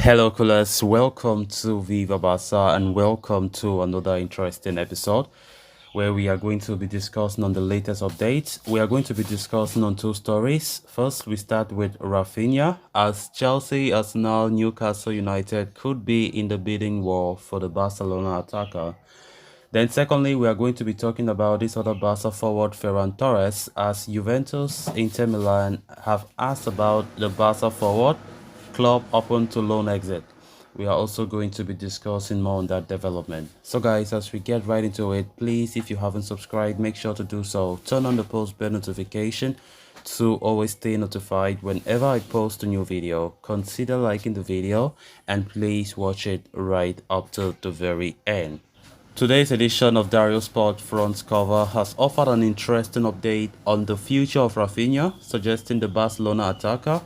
Hello, Coolers. Welcome to Viva Barca and welcome to another interesting episode where we are going to be discussing on the latest updates. We are going to be discussing on two stories. First, we start with Raphinha, as Chelsea, Arsenal, Newcastle United could be in the bidding war for the Barcelona attacker. Then secondly, we are going to be talking about this other Barca forward Ferran Torres, as Juventus, Inter Milan have asked about the Barca forward club open to loan exit. We are also going to be discussing more on that development. So guys, as we get right into it, please, if you haven't subscribed, make sure to do so. Turn on the post bell notification to always stay notified whenever I post a new video. Consider liking the video and please watch it right up to the very end. Today's edition of Dario Sport front cover has offered an interesting update on the future of Raphinha, suggesting the Barcelona attacker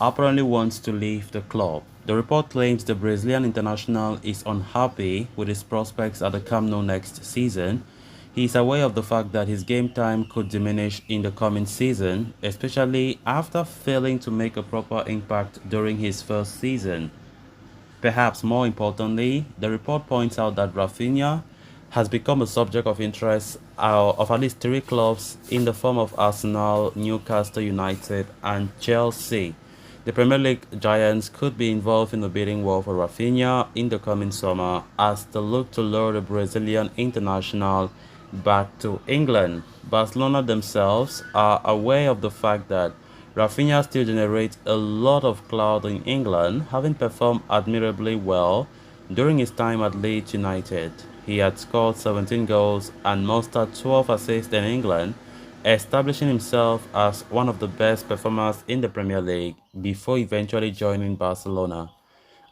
apparently wants to leave the club. The report claims the Brazilian international is unhappy with his prospects at the Camp Nou next season. He is aware of the fact that his game time could diminish in the coming season, especially after failing to make a proper impact during his first season. Perhaps more importantly, the report points out that Raphinha has become a subject of interest of at least three clubs in the form of Arsenal, Newcastle United, and Chelsea. The Premier League giants could be involved in the bidding war for Raphinha in the coming summer as they look to lure the Brazilian international back to England. Barcelona themselves are aware of the fact that Raphinha still generates a lot of clout in England, having performed admirably well during his time at Leeds United. He had scored 17 goals and mustered 12 assists in England, establishing himself as one of the best performers in the Premier League before eventually joining Barcelona.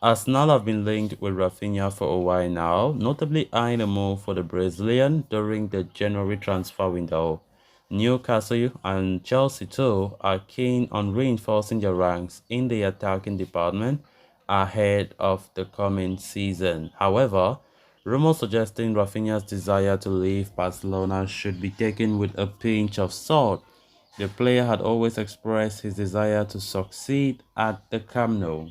Arsenal have been linked with Raphinha for a while now, notably eyeing a move for the Brazilian during the January transfer window. Newcastle and Chelsea too are keen on reinforcing their ranks in the attacking department ahead of the coming season. However, rumors suggesting Raphinha's desire to leave Barcelona should be taken with a pinch of salt. The player had always expressed his desire to succeed at the Camp Nou.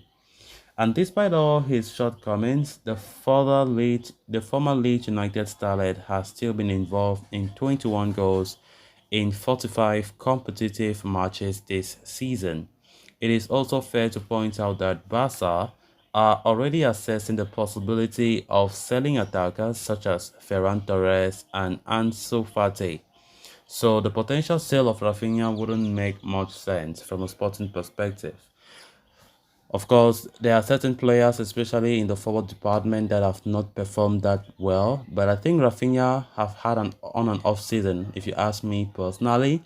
And despite all his shortcomings, the former Leeds United starlet has still been involved in 21 goals in 45 competitive matches this season. It is also fair to point out that Barca are already assessing the possibility of selling attackers such as Ferran Torres and Ansu Fati. So the potential sale of Raphinha wouldn't make much sense from a sporting perspective. Of course, there are certain players, especially in the forward department, that have not performed that well. But I think Raphinha have had an on and off season. If you ask me personally,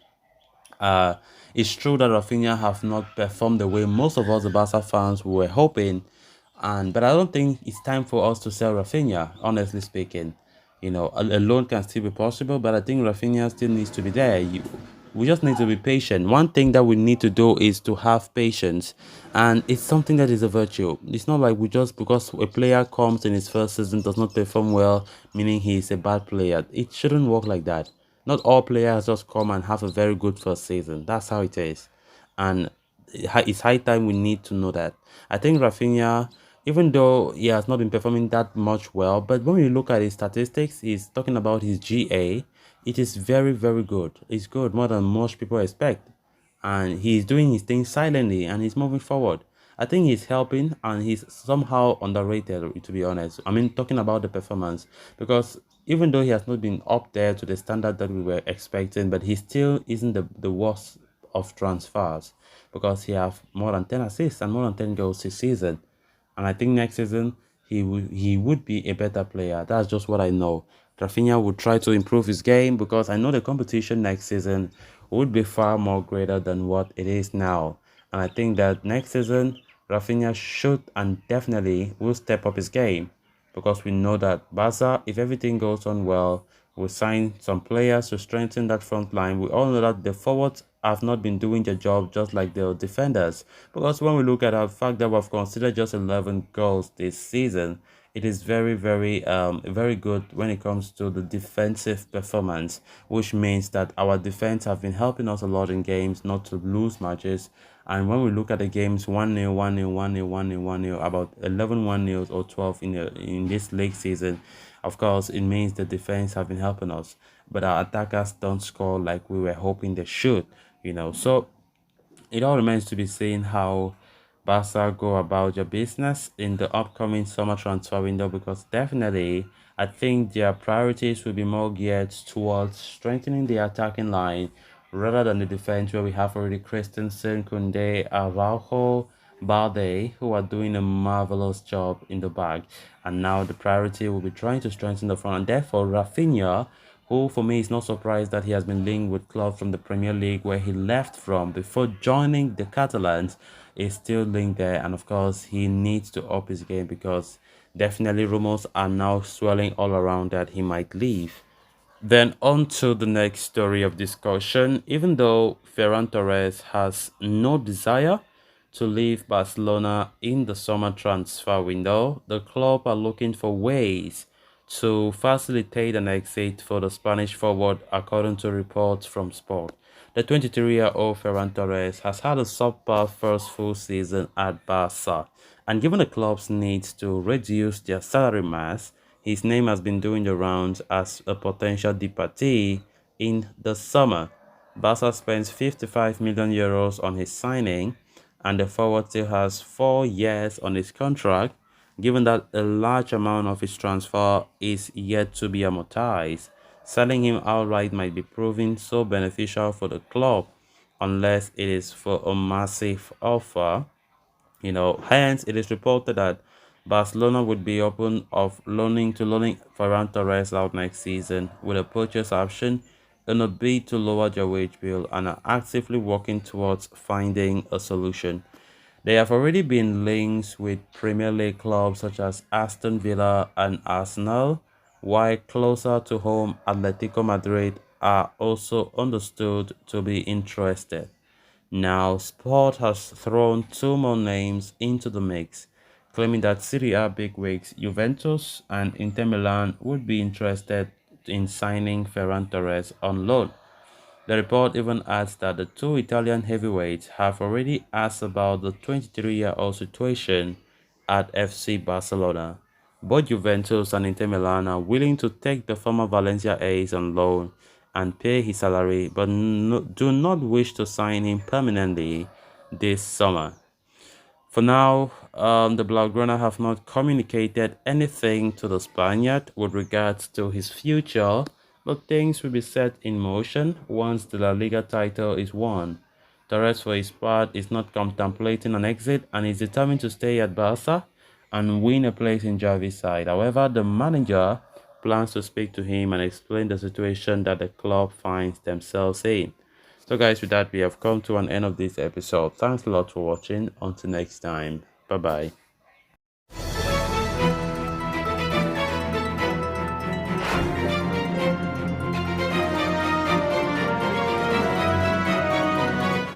uh, it's true that Raphinha have not performed the way most of us, the Barca fans, were hoping. But I don't think it's time for us to sell Raphinha. Honestly speaking, a loan can still be possible, but I think Raphinha still needs to be there. We just need to be patient. One thing that we need to do is to have patience, and it's something that is a virtue. It's not like we just because a player comes in his first season does not perform well, meaning he is a bad player. It shouldn't work like that. Not all players just come and have a very good first season. That's how it is, and it's high time we need to know that. I think Raphinha, even though he has not been performing that much well, but when we look at his statistics, he's talking about his GA. It is very, very good. It's good more than most people expect. And he's doing his thing silently and he's moving forward. I think he's helping and he's somehow underrated, to be honest. I mean, talking about the performance, because even though he has not been up there to the standard that we were expecting, but he still isn't the worst of transfers because he have more than 10 assists and more than 10 goals this season. And I think next season he would be a better player. That's just what I know. Raphinha would try to improve his game because I know the competition next season would be far more greater than what it is now. And I think that next season Raphinha should and definitely will step up his game because we know that Barca, if everything goes on well, will sign some players to strengthen that front line. We all know that the forwards have not been doing their job just like the defenders. Because when we look at the fact that we've considered just 11 goals this season, it is very, very good when it comes to the defensive performance, which means that our defense have been helping us a lot in games not to lose matches And when we look at the games 1-0, 1-0, 1-0, 1-0, 1-0, about 11 1-0s or 12 in this league season, of course, it means the defense have been helping us. But our attackers don't score like we were hoping they should, So it all remains to be seen how Barca go about your business in the upcoming summer transfer window, because definitely I think their priorities will be more geared towards strengthening the attacking line rather than the defense, where we have already Christensen, Kunde, Araujo, Balde, who are doing a marvelous job in the back. And now the priority will be trying to strengthen the front. And therefore, Raphinha, who for me is not surprised that he has been linked with clubs from the Premier League where he left from before joining the Catalans, is still linked there. And of course, he needs to up his game, because definitely rumors are now swirling all around that he might leave. Then on to the next story of discussion. Even though Ferran Torres has no desire to leave Barcelona in the summer transfer window, the club are looking for ways to facilitate an exit for the Spanish forward, according to reports from Sport. The 23-year-old Ferran Torres has had a subpar first full season at Barca, and given the club's needs to reduce their salary mass, his name has been doing the rounds as a potential departee in the summer. Barca spends 55 million euros on his signing, and the forward still has 4 years on his contract, given that a large amount of his transfer is yet to be amortized. Selling him outright might be proving so beneficial for the club, unless it is for a massive offer. Hence it is reported that Barcelona would be open of loaning Ferran Torres out next season with a purchase option in a bid to lower their wage bill, and are actively working towards finding a solution. There have already been links with Premier League clubs such as Aston Villa and Arsenal, while closer to home Atletico Madrid are also understood to be interested. Now, Sport has thrown two more names into the mix, claiming that Serie A bigwigs Juventus and Inter Milan would be interested in signing Ferran Torres on loan. The report even adds that the two Italian heavyweights have already asked about the 23-year-old situation at FC Barcelona. Both Juventus and Inter Milan are willing to take the former Valencia ace on loan and pay his salary, but do not wish to sign him permanently this summer. For now, the Blaugrana have not communicated anything to the Spaniard with regards to his future, but things will be set in motion once the La Liga title is won. Torres, for his part, is not contemplating an exit and is determined to stay at Barca and win a place in Javi's side. However, the manager plans to speak to him and explain the situation that the club finds themselves in. So guys, with that, we have come to an end of this episode. Thanks a lot for watching. Until next time. Bye bye.